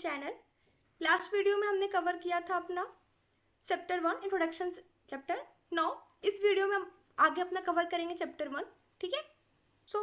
Channel. Last video में हमने cover किया था अपना चैप्टर 1 इंट्रोडक्शन चैप्टर। नाउ इस वीडियो में हम आगे अपना कवर करेंगे चैप्टर 1। ठीक है, सो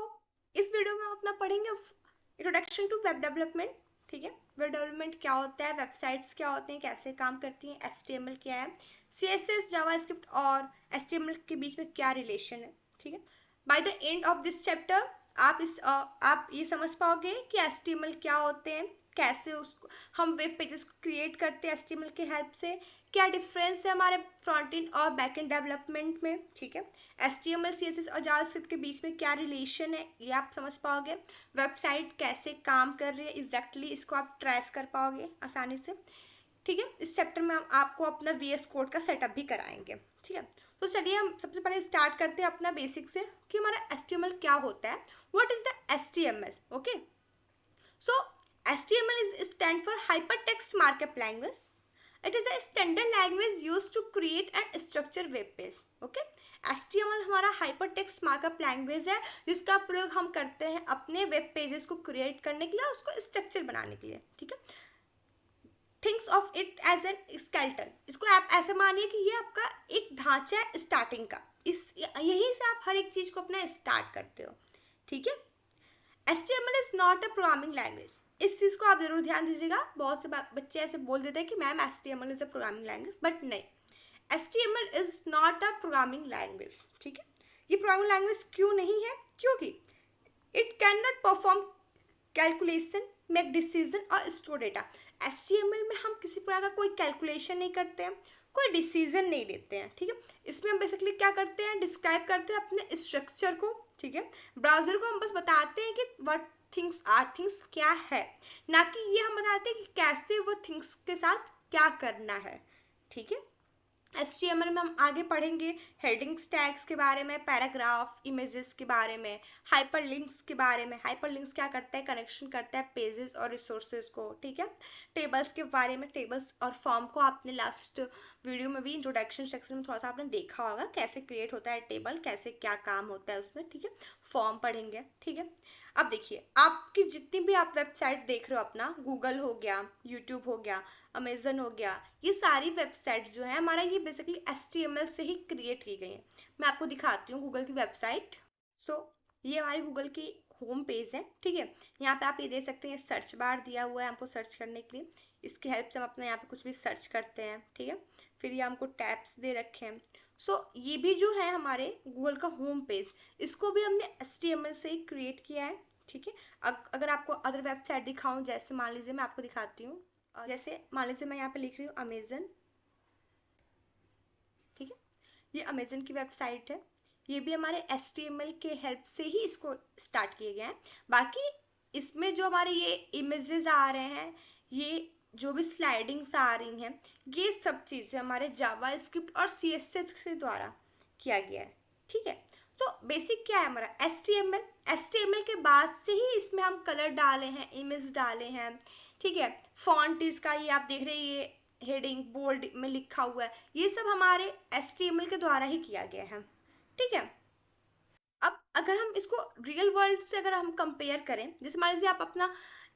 इस वीडियो में हम अपना पढ़ेंगे इंट्रोडक्शन टू वेब डेवलपमेंट। ठीक है, वेब डेवलपमेंट क्या होता है, वेबसाइट्स क्या होते हैं, कैसे काम करती हैं, HTML क्या है, CSS जावास्क्रिप्ट और HTML के बीच में क्या रिलेशन है। ठीक है, by the end of this chapter आप ये समझ पाओगे कि HTML क्या होते हैं, कैसे उसको हम वेब पेजेस को क्रिएट करते हैं HTML के हेल्प से, क्या डिफरेंस है हमारे फ्रंट एंड और बैक एंड डेवलपमेंट में। ठीक है, HTML CSS और जावास्क्रिप्ट के बीच में क्या रिलेशन है ये आप समझ पाओगे। वेबसाइट कैसे काम कर रही है एग्जैक्टली इसको आप ट्रेस कर पाओगे आसानी से। ठीक है, इस चैप्टर में हम आपको अपना VS कोड का सेटअप भी कराएंगे। ठीक है, तो चलिए हम सबसे पहले स्टार्ट करते हैं अपना बेसिक से कि हमारा HTML क्या होता है। What is the HTML? Okay, so HTML is stand for Hypertext Markup Language. It is a standard language used to create and structure web page. Okay, HTML हमारा Hypertext Markup Language है जिसका प्रयोग हम करते हैं अपने वेब पेजेस को create करने के लिए, उसको स्ट्रक्चर बनाने के लिए। ठीक है, thinks of it as an skeleton. इसको आप ऐसे मानिए कि ये आपका एक ढांचा है स्टार्टिंग का, इस यहीं से आप हर एक चीज को अपना स्टार्ट करते हो। ठीक है, HTML is not a programming language. इस चीज को आप जरूर ध्यान दीजिएगा। बहुत से बच्चे ऐसे बोल देते हैं कि ma'am HTML is a programming language, but नहीं, HTML is not a programming language. ठीक है, ये प्रोग्रामिंग लैंग्वेज क्यों नहीं है? क्योंकि it can not perform calculation, make decision और स्टोर डेटा। HTML में हम किसी प्रकार का कोई कैलकुलेशन नहीं करते हैं, कोई डिसीजन नहीं लेते हैं। ठीक है, इसमें हम बेसिकली क्या करते हैं, डिस्क्राइब करते हैं अपने स्ट्रक्चर को। ठीक है, ब्राउजर को हम बस बताते हैं कि व्हाट थिंग्स आर थिंग्स क्या है, ना कि ये हम बताते हैं कि कैसे वो थिंग्स के साथ क्या करना है। ठीक है, HTML में हम आगे पढ़ेंगे हेडिंग्स टैग्स के बारे में, पैराग्राफ, इमेजेस के बारे में, हाइपरलिंक्स के बारे में। हाइपरलिंक्स क्या करता है, कनेक्शन करता है पेजेस और रिसोर्सेज को। ठीक है, टेबल्स के बारे में, टेबल्स और फॉर्म को आपने लास्ट वीडियो में भी इंट्रोडक्शन सेक्शन में थोड़ा सा आपने देखा होगा कैसे क्रिएट होता है टेबल, कैसे क्या काम होता है उसमें। ठीक है, फॉर्म पढ़ेंगे। ठीक है, अब देखिए आपकी जितनी भी आप वेबसाइट देख रहे हो, अपना गूगल हो गया, यूट्यूब हो गया, अमेजन हो गया, ये सारी वेबसाइट जो है हमारा ये बेसिकली HTML से ही क्रिएट की गई है। मैं आपको दिखाती हूँ गूगल की वेबसाइट। सो ये हमारी गूगल की होम पेज है। ठीक है, यहाँ पे आप ये देख सकते हैं सर्च बार दिया हुआ है हमको सर्च करने के लिए। इसकी हेल्प से हम अपने यहाँ पे कुछ भी सर्च करते हैं। ठीक है, फिर ये हमको टैब्स दे रखे हैं। सो ये भी जो है हमारे गूगल का होम पेज, इसको भी हमने HTML से ही क्रिएट किया है। ठीक है, अगर आपको अदर वेबसाइट दिखाऊं, जैसे मान लीजिए मैं आपको दिखाती हूँ, जैसे मान लीजिए मैं यहाँ पे लिख रही हूँ अमेजन। ठीक है, ये अमेजन की वेबसाइट है, ये भी हमारे HTML के हेल्प से ही इसको स्टार्ट किए गए हैं। बाकी इसमें जो हमारे ये इमेजेस आ रहे हैं, ये जो भी स्लाइडिंग्स आ रही हैं, ये सब चीज़ें हमारे जावास्क्रिप्ट और CSS के द्वारा किया गया है। ठीक है, तो बेसिक क्या है हमारा HTML के बाद से ही इसमें हम कलर डाले हैं, इमेज डाले हैं। ठीक है, फॉन्ट इसका ये आप देख रहे हैं, ये हेडिंग बोल्ड में लिखा हुआ है, ये सब हमारे HTML के द्वारा ही किया गया है। ठीक है, अब अगर हम इसको रियल वर्ल्ड से अगर हम कंपेयर करें, जैसे मान लीजिए आप अपना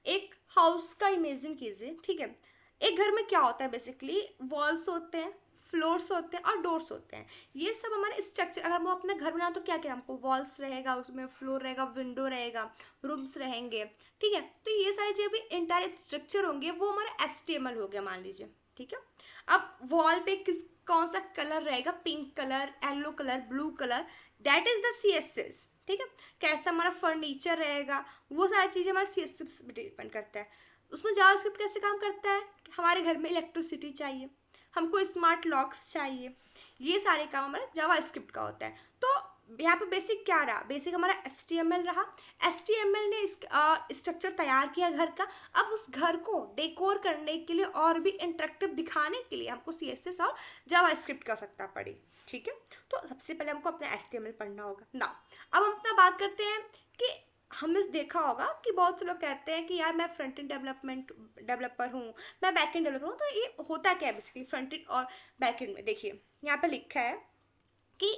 एक हाउस का इमेजिन कीजिए। ठीक है, एक घर में क्या होता है, बेसिकली वॉल्स होते हैं, फ्लोर्स होते हैं और डोर्स होते हैं। ये सब हमारे स्ट्रक्चर, अगर हम अपना घर बनाए तो क्या क्या हमको वॉल्स रहेगा, उसमें फ्लोर रहेगा, विंडो रहेगा, रूम्स रहेंगे। ठीक है, तो ये सारे जो भी इंटायर स्ट्रक्चर होंगे वो हमारा HTML हो गया मान लीजिए। ठीक है, अब वॉल पे किस कौन सा कलर रहेगा, pink colour, yellow colour, blue colour, that is the CSS। ठीक है, कैसा हमारा फर्नीचर रहेगा, वो सारी चीज़ें हमारा CSS पे डिपेंड करता है। उसमें जावास्क्रिप्ट कैसे काम करता है, हमारे घर में इलेक्ट्रिसिटी चाहिए, हमको स्मार्ट लॉक्स चाहिए, ये सारे काम हमारा जावास्क्रिप्ट का होता है। तो यहाँ पे बेसिक क्या रहा, बेसिक हमारा HTML रहा। HTML ने स्ट्रक्चर तैयार किया घर का। अब उस घर को डेकोर करने के लिए और भी इंटरेक्टिव दिखाने के लिए हमको CSS और जावास्क्रिप्ट की आवश्यकता पड़ी। ठीक है, तो सबसे पहले हमको अपना HTML पढ़ना होगा ना। अब हम अपना बात करते हैं कि हमने देखा होगा कि बहुत से लोग कहते हैं कि यार मैं फ्रंट एंड डेवलपर हूँ, मैं बैक एंड डेवलपर हूँ। तो ये होता क्या है बेसिकली फ्रंट एंड और बैक एंड में? देखिए यहाँ पे लिखा है कि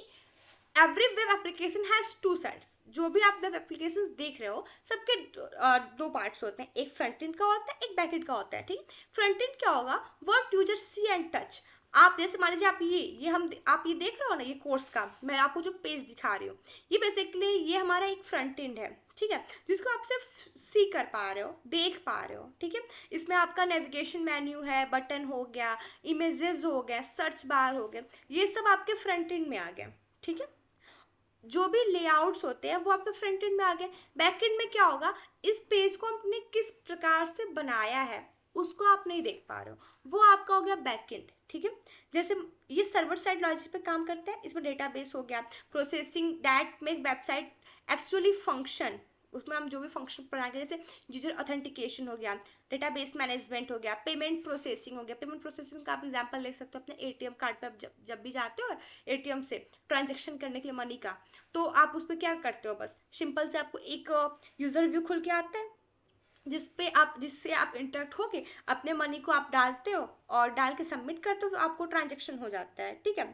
every web application has two sides. जो भी आप वेब एप्लीकेशन देख रहे हो सबके दो पार्ट्स होते हैं, एक फ्रंट एंड का होता है, एक बैक एंड का होता है, ठीक। फ्रंट एंड क्या होगा, what user see and touch. आप जैसे मान लीजिए आप आप ये देख रहे हो ना, ये कोर्स का मैं आपको जो पेज दिखा रही हूँ, ये बेसिकली ये हमारा एक फ्रंट एंड है, ठीक है, जिसको आप सिर्फ सी कर पा रहे हो, देख पा रहे हो, ठीक है। इसमें आपका नेविगेशन मेन्यू है, बटन हो गया, इमेजेस हो गया, सर्च बार हो गया, ये सब आपके फ्रंट एंड में आ गए, ठीक है। जो भी लेआउट्स होते हैं वो आपके फ्रंट एंड में आ गए। बैक एंड में क्या होगा, इस पेज को आपने किस प्रकार से बनाया है उसको आप नहीं देख पा रहे हो, वो आपका हो गया बैक एंड, ठीक है। जैसे ये सर्वर साइड लॉजिक पे काम करता है, इसमें डेटाबेस हो गया, processing that make website actually function, उसमें हम जो भी फंक्शन बना के, जैसे यूजर ऑथेंटिकेशन हो गया, डेटाबेस मैनेजमेंट हो गया, पेमेंट प्रोसेसिंग हो गया। पेमेंट प्रोसेसिंग का आप एग्जांपल देख सकते हो अपने एटीएम कार्ड पे, आप जब भी जाते हो एटीएम से ट्रांजेक्शन करने के लिए मनी का, तो आप उस पर क्या करते हो, बस सिंपल से आपको एक यूजर रिव्यू खुल के आता है, जिससे आप इंटरेक्ट होके अपने मनी को आप डालते हो और डाल के सबमिट करते हो, तो आपको ट्रांजेक्शन हो जाता है, ठीक है।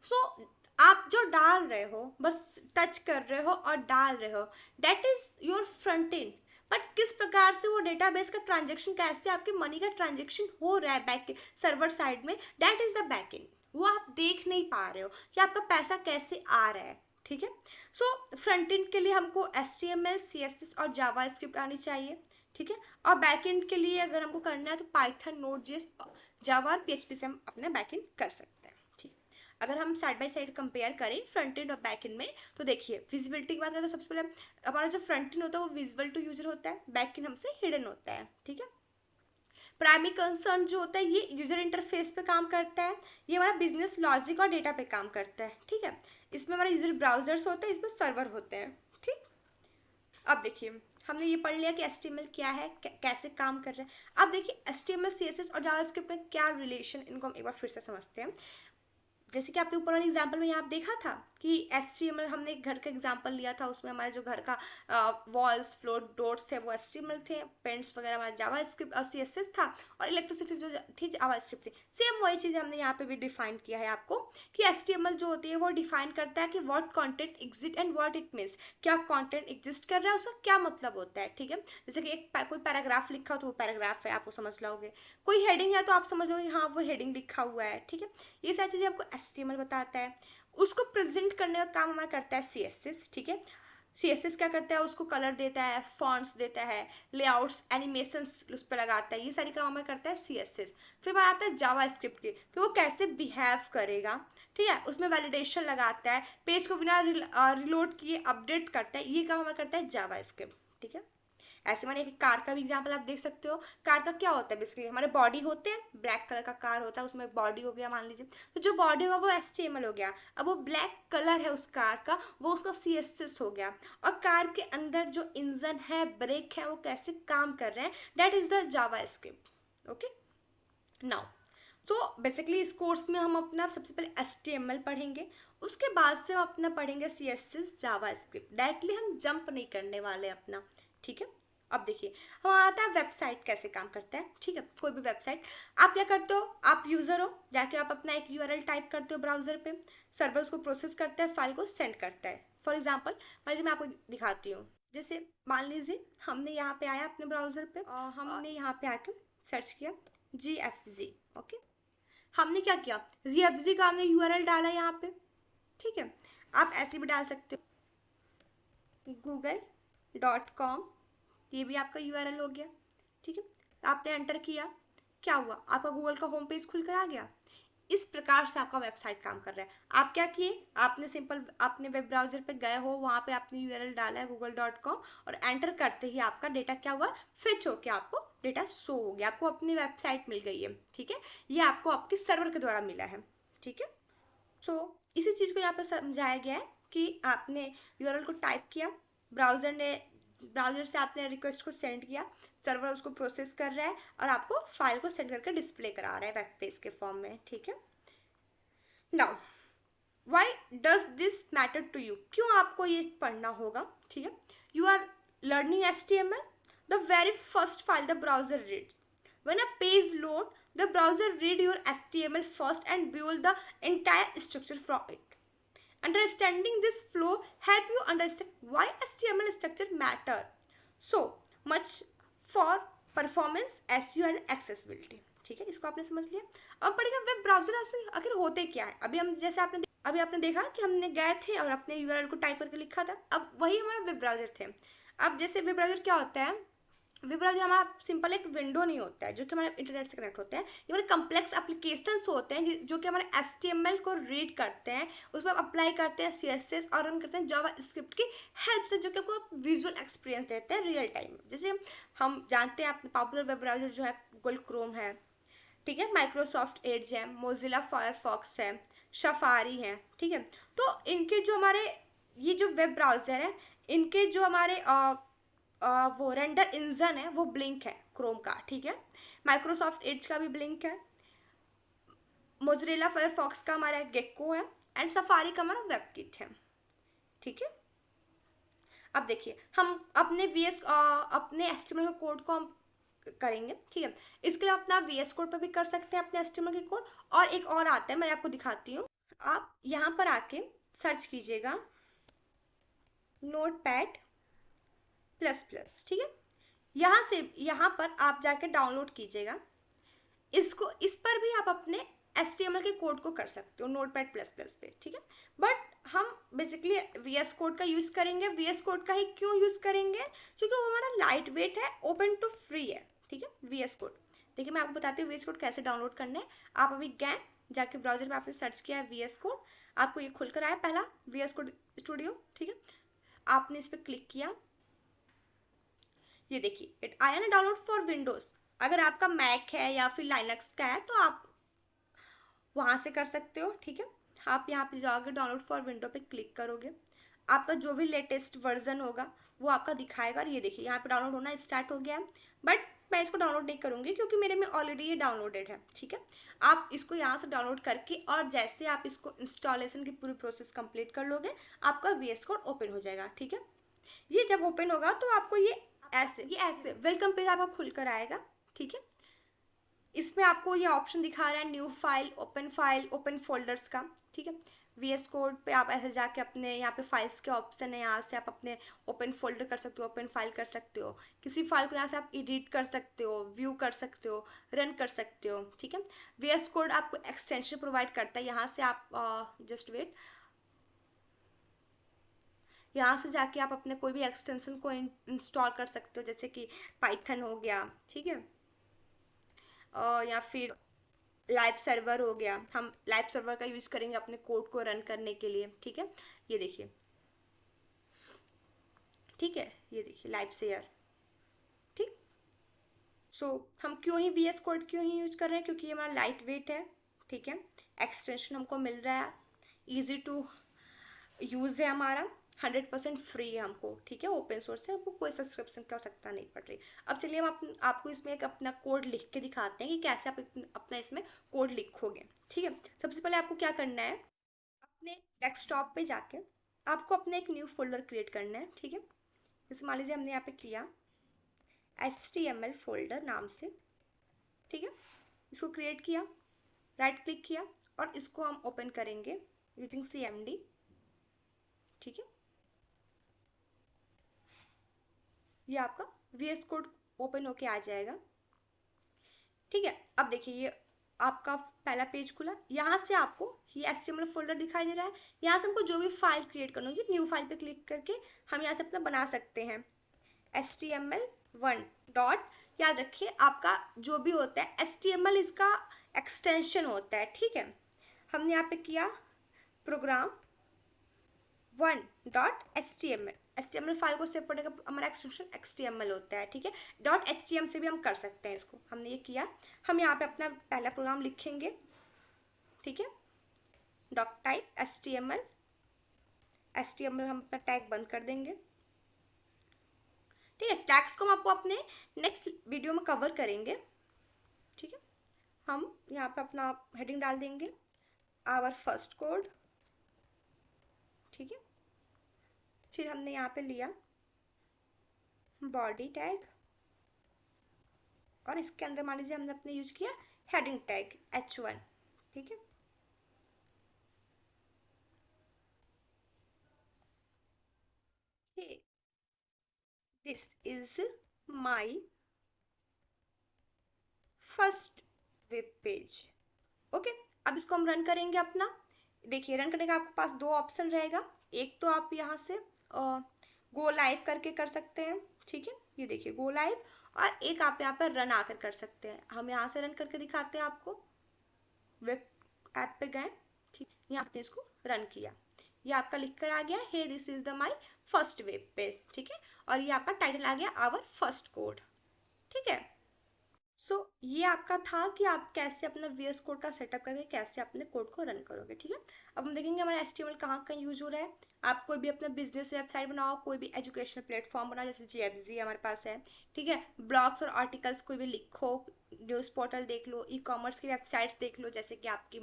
सो आप जो डाल रहे हो बस टच कर रहे हो और डाल रहे हो, that is your front end. But किस प्रकार से वो डेटाबेस का ट्रांजेक्शन, कैसे आपके मनी का ट्रांजेक्शन हो रहा है बैक सर्वर साइड में, that is the back and. वो आप देख नहीं पा रहे हो कि आपका पैसा कैसे आ रहा है, ठीक है। सो फ्रंट एंड के लिए हमको HTML, CSS और जावा स्क्रिप्ट आनी चाहिए, ठीक है। और बैक एंड के लिए अगर हमको करना है तो पाइथन, नोड.js, जावा और PHP से हम अपने बैक एंड कर सकते हैं, ठीक। अगर हम साइड बाय साइड कंपेयर करें फ्रंट एंड और बैक एंड में, तो देखिए विजिबिलिटी की बात करें तो सबसे पहले हमारा जो फ्रंट एंड होता है वो विजिबल टू यूजर होता है, बैक एंड हमसे हिडन होता है, ठीक है। प्राइमरी कंसर्न जो होता है ये यूजर इंटरफेस पे काम करता है, ये हमारा बिजनेस लॉजिक और डेटा पे काम करता है, ठीक है। इसमें हमारा यूजर ब्राउजर्स होते हैं, इसमें सर्वर होते हैं, ठीक। अब देखिए हमने ये पढ़ लिया कि HTML क्या है, कैसे काम कर रहा है। अब देखिए HTML, CSS और जावास्क्रिप्ट में क्या रिलेशन, इनको हम एक बार फिर से समझते हैं। जैसे कि आपने ऊपर वाले एग्जाम्पल में यहाँ देखा था कि HTML, हमने एक घर का एग्जाम्पल लिया था, उसमें हमारे जो घर का वॉल्स, फ्लोर, डोर्स थे वो HTML थे, पेंट्स वगैरह हमारा जावास्क्रिप्ट और CSS था, और इलेक्ट्रिसिटी जो थी जावास्क्रिप्ट थी। सेम वही चीज़ हमने यहाँ पे भी डिफाइन किया है आपको कि HTML जो होती है वो डिफाइन करता है कि what content exist and what it means, क्या कंटेंट एग्जिस्ट कर रहा है, उसका क्या मतलब होता है, ठीक है। जैसे कि कोई पैराग्राफ लिखा हो तो वो पैराग्राफ है, आपको समझ लोगे, कोई हेडिंग है तो आप समझ लोगे हाँ वो हेडिंग लिखा हुआ है, ठीक है। ये सारी चीज़ें आपको HTML बताता है। उसको प्रेजेंट करने का काम हमारा करता है CSS, ठीक है। CSS क्या करता है, उसको कलर देता है, फॉन्ट्स देता है, लेआउट्स, एनिमेशंस उस पर लगाता है, ये सारी काम हमें करता है CSS। फिर बात आता है जावास्क्रिप्ट की, कि वो कैसे बिहेव करेगा, ठीक है, उसमें वैलिडेशन लगाता है, पेज को बिना रिलोड किए अपडेट करता है, ये काम हमें करता है जावास्क्रिप्ट, ठीक है। ऐसे माने एक कार का भी एग्जांपल आप देख सकते हो। कार का क्या होता है, बेसिकली हमारे बॉडी होते हैं, ब्लैक कलर का कार होता है, उसमें बॉडी हो गया मान लीजिए, तो जो बॉडी होगा वो HTML हो गया। अब वो ब्लैक कलर है उस कार का, वो उसका CSS हो गया। और कार के अंदर जो इंजन है, ब्रेक है, वो कैसे काम कर रहे हैं, that is the JavaScript, okay. Now तो बेसिकली इस कोर्स में हम अपना सबसे पहले HTML पढ़ेंगे, उसके बाद से हम अपना पढ़ेंगे CSS, जावास्क्रिप्ट। डायरेक्टली हम जंप नहीं करने वाले अपना, ठीक है। अब देखिए हमारा आता है वेबसाइट कैसे काम करता है, ठीक है। कोई भी वेबसाइट, आप क्या करते हो, आप यूजर हो, जाके आप अपना एक URL टाइप करते हो ब्राउजर पे, सर्वर उसको प्रोसेस करता है, फाइल को सेंड करता है। फॉर एग्जाम्पल मैं आपको दिखाती हूँ, जैसे मान लीजिए हमने यहाँ पे आया अपने ब्राउजर पे, हमने यहाँ पे आके सर्च किया GFG, ओके। हमने क्या किया, GFG का हमने URL डाला यहाँ पे, ठीक है। आप ऐसे भी डाल सकते हो google.com, ये भी आपका URL हो गया, ठीक है। आपने एंटर किया, क्या हुआ, आपका गूगल का होम पेज खुलकर आ गया। इस प्रकार से आपका वेबसाइट काम कर रहा है। आप क्या किए, आपने सिंपल आपने वेब ब्राउजर पे गए हो, वहाँ पे आपने URL डाला है google.com, और एंटर करते ही आपका डेटा क्या हुआ, फिच होके आपको डेटा शो हो गया, आपको अपनी वेबसाइट मिल गई है, ठीक है। ये आपको आपके सर्वर के द्वारा मिला है, ठीक है। सो इसी चीज़ को यहाँ पे समझाया गया है कि आपने URL को टाइप किया, ब्राउजर से आपने रिक्वेस्ट को सेंड किया, सर्वर उसको प्रोसेस कर रहा है और आपको फाइल को सेंड करके डिस्प्ले करा रहा है वेब पेज के फॉर्म में, ठीक है। Now why does this matter to you, क्यों आपको ये पढ़ना होगा, ठीक है। You are learning HTML, the very first file the browser reads when a page load, the browser read your HTML first and build the entire structure from it. Understanding this flow help you understand why HTML structure matter so much for performance, SEO and accessibility. ठीक है, इसको आपने समझ लिया. अब पढ़ेगा web browser आखिर होते क्या है. अभी आपने देखा कि हमने गए थे और अपने यूआरएल को टाइप करके लिखा था. अब वही हमारा वेब ब्राउजर थे. अब जैसे वेब ब्राउजर क्या होता है, वेब ब्राउजर हमारा सिंपल एक विंडो नहीं होता है जो कि हमारे इंटरनेट से कनेक्ट होते हैं. ये हमारे कम्प्लेक्स एप्लीकेशंस होते हैं जो कि हमारे HTML को रीड करते हैं, उसमें आप अप्लाई करते हैं CSS और रन करते हैं जावा स्क्रिप्ट की हेल्प से, जो कि आपको विजुअल एक्सपीरियंस देते हैं रियल टाइम. जैसे हम जानते हैं आप पॉपुलर वेब ब्राउजर जो है गूगल क्रोम है, ठीक है, माइक्रोसॉफ्ट एज है, मोजिला फायरफॉक्स है, सफारी है. ठीक है, तो इनके जो हमारे ये जो वेब ब्राउज़र है, इनके जो हमारे वो रेंडर इंजन है वो ब्लिंक है क्रोम का. ठीक है, माइक्रोसॉफ्ट एज का भी ब्लिंक है, मोजिला फायरफॉक्स का हमारा गेक्को है एंड सफारी का हमारा वेबकिट है. ठीक है, अब देखिए हम अपने HTML के कोड को हम करेंगे. ठीक है, इसके लिए अपना VS कोड पर भी कर सकते हैं अपने HTML के कोड. और एक और आता है, मैं आपको दिखाती हूँ. आप यहाँ पर आके सर्च कीजिएगा नोटपैड प्लस प्लस. ठीक है, यहाँ पर आप जाके डाउनलोड कीजिएगा इसको. इस पर भी आप अपने HTML के कोड को कर सकते हो नोटपैड प्लस प्लस पे. ठीक है, बट हम बेसिकली VS कोड का यूज़ करेंगे. VS कोड का ही क्यों यूज़ करेंगे, क्योंकि वो हमारा लाइट वेट है, ओपन टू फ्री है. ठीक है, VS कोड देखिए मैं आपको बताती हूँ VS कोड कैसे डाउनलोड करना है. आप अभी गए जाके ब्राउजर में आपने सर्च किया है VS कोड, आपको ये खुल कर आया पहला VS कोड स्टूडियो. ठीक है, आपने इस पर क्लिक किया, ये देखिए इट आया ना डाउनलोड फॉर विंडोज़. अगर आपका मैक है या फिर लाइनक्स का है तो आप वहाँ से कर सकते हो. ठीक है, आप यहाँ पे जाओगे डाउनलोड फॉर विंडो पे क्लिक करोगे, आपका जो भी लेटेस्ट वर्जन होगा वो आपका दिखाएगा. और ये देखिए यहाँ पे डाउनलोड होना स्टार्ट हो गया है, बट मैं इसको डाउनलोड नहीं करूँगी क्योंकि मेरे में ऑलरेडी ये डाउनलोडेड है. ठीक है, आप इसको यहाँ से डाउनलोड करके और जैसे आप इसको इंस्टॉलेशन की पूरी प्रोसेस कंप्लीट कर लोगे आपका VS कोड ओपन हो जाएगा. ठीक है, ये जब ओपन होगा तो आपको ये ऐसे वेलकम पेज आपका खुल कर आएगा. ठीक है, इसमें आपको ये ऑप्शन दिखा रहा है न्यू फाइल, ओपन फोल्डर्स का. ठीक है, VS कोड पे आप ऐसे जाके अपने यहाँ पे फाइल्स के ऑप्शन है, यहाँ से आप अपने ओपन फोल्डर कर सकते हो, ओपन फाइल कर सकते हो, किसी फाइल को यहाँ से आप एडिट कर सकते हो, व्यू कर सकते हो, रन कर सकते हो. ठीक है, VS कोड आपको एक्सटेंशन प्रोवाइड करता है. यहाँ से आप जस्ट वेट, यहाँ से जाके आप अपने कोई भी एक्सटेंशन को इंस्टॉल कर सकते हो, जैसे कि पाइथन हो गया. ठीक है, या फिर लाइव सर्वर हो गया. हम लाइव सर्वर का यूज़ करेंगे अपने कोड को रन करने के लिए. ठीक है, ये देखिए. ठीक है, ये देखिए लाइव शेयर. ठीक, सो हम क्यों ही VS कोड क्यों ही यूज़ कर रहे हैं, क्योंकि ये हमारा लाइट वेट है. ठीक है, एक्सटेंशन हमको मिल रहा है, ईजी टू यूज़ है हमारा, 100% फ्री है हमको. ठीक है, ओपन सोर्स है, हमको कोई सब्सक्रिप्शन की आवश्यकता नहीं पड़ रही. अब चलिए हम आपको इसमें एक अपना कोड लिख के दिखाते हैं कि कैसे आप अपना इसमें कोड लिखोगे. ठीक है, सबसे पहले आपको क्या करना है, अपने डेस्कटॉप पे जाके आपको अपना एक न्यू फोल्डर क्रिएट करना है. ठीक है, जैसे मान लीजिए हमने यहाँ पे किया HTML फोल्डर नाम से. ठीक है, इसको क्रिएट किया, राइट क्लिक किया और इसको हम ओपन करेंगे यूजिंग CMD. ठीक है, ये आपका VS कोड ओपन होके आ जाएगा. ठीक है, अब देखिए ये आपका पहला पेज खुला. यहाँ से आपको ये HTML फोल्डर दिखाई दे रहा है. यहाँ से हमको जो भी फाइल क्रिएट करनी होगी न्यू फाइल पे क्लिक करके हम यहाँ से अपना बना सकते हैं HTML1 डॉट. याद रखिए आपका जो भी होता है HTML इसका एक्सटेंशन होता है. ठीक है, हमने यहाँ पे किया प्रोग्राम 1.html. HTML फाइल को सेव करने का हमारा एक्सटेंशन HTML होता है. ठीक है, .html से भी हम कर सकते हैं इसको. हमने ये किया, हम यहाँ पे अपना पहला प्रोग्राम लिखेंगे. ठीक है, डॉक टाइप HTML हम अपना टैग बंद कर देंगे. ठीक है, टैग्स को हम आपको अपने नेक्स्ट वीडियो में कवर करेंगे. ठीक है, हम यहाँ पे अपना हेडिंग डाल देंगे आवर फर्स्ट कोड. ठीक है, फिर हमने यहाँ पे लिया बॉडी टैग और इसके अंदर मान लीजिए हमने अपने यूज किया हेडिंग टैग H1. ठीक है, hey, this is my first web page. Okay, अब इसको हम रन करेंगे अपना। देखिए रन करने का आपके पास दो ऑप्शन रहेगा। एक तो आप यहाँ से गो लाइव करके कर सकते हैं, ठीक है, ये देखिए गो लाइव, और एक आप यहाँ पर रन आकर कर सकते हैं। हम यहाँ से रन करके दिखाते हैं आपको। वेब ऐप पे गए, ठीक, यहाँ से इसको रन किया, ये आपका लिख कर आ गया हे this is the my first web page, ठीक है, और ये आपका टाइटल आ गया आवर फर्स्ट कोड, ठीक है। सो ये आपका था कि आप कैसे अपना VS कोड का सेटअप करके कैसे अपने कोड को रन करोगे, ठीक है। अब हम देखेंगे हमारा HTML कहाँ कहाँ यूज हो रहा है। आप कोई भी अपना बिजनेस वेबसाइट बनाओ, कोई भी एजुकेशनल प्लेटफॉर्म बनाओ, जैसे GFZ हमारे पास है, ठीक है, ब्लॉग्स और आर्टिकल्स कोई भी लिखो, न्यूज़ पोर्टल देख लो, ई-कॉमर्स की वेबसाइट्स देख लो, जैसे कि आपकी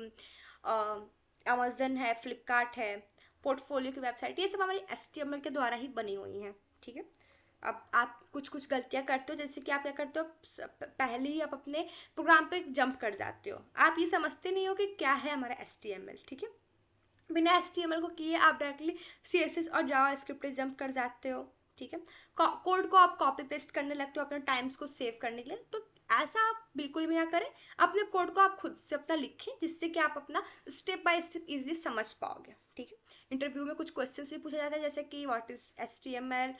अमेजन है, फ्लिपकार्ट है, पोर्टफोलियो की वेबसाइट, ये सब हमारी HTML के द्वारा ही बनी हुई हैं, ठीक है। अब आप कुछ कुछ गलतियां करते हो, जैसे कि आप क्या करते हो, पहले ही आप अपने प्रोग्राम पे जंप कर जाते हो, आप ये समझते नहीं हो कि क्या है हमारा HTML, ठीक है। बिना HTML को किए आप डायरेक्टली CSS और जावा स्क्रिप्ट पे जंप कर जाते हो, ठीक है। कोड को आप कॉपी पेस्ट करने लगते हो अपने टाइम्स को सेव करने के लिए, तो ऐसा आप बिल्कुल भी ना करें। अपने कोड को आप खुद से अपना लिखें, जिससे कि आप अपना स्टेप बाय स्टेप इजीली समझ पाओगे, ठीक है। इंटरव्यू में कुछ क्वेश्चन भी पूछा जाता है, जैसे कि what is HTML,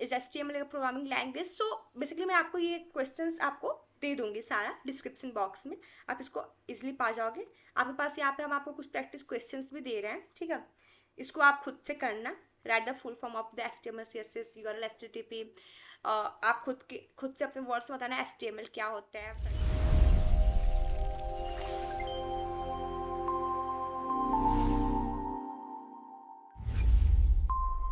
is HTML एक प्रोग्रामिंग लैंग्वेज। सो बेसिकली मैं आपको ये क्वेश्चंस आपको दे दूंगी सारा डिस्क्रिप्शन बॉक्स में, आप इसको इजिली पा जाओगे। आपके पास यहाँ पे हम आपको कुछ प्रैक्टिस क्वेश्चंस भी दे रहे हैं, ठीक है, इसको आप खुद से करना। Right the full form of the HTML CSS URL HTTP। आप खुद से अपने वर्ड्स में बताना HTML क्या होता है।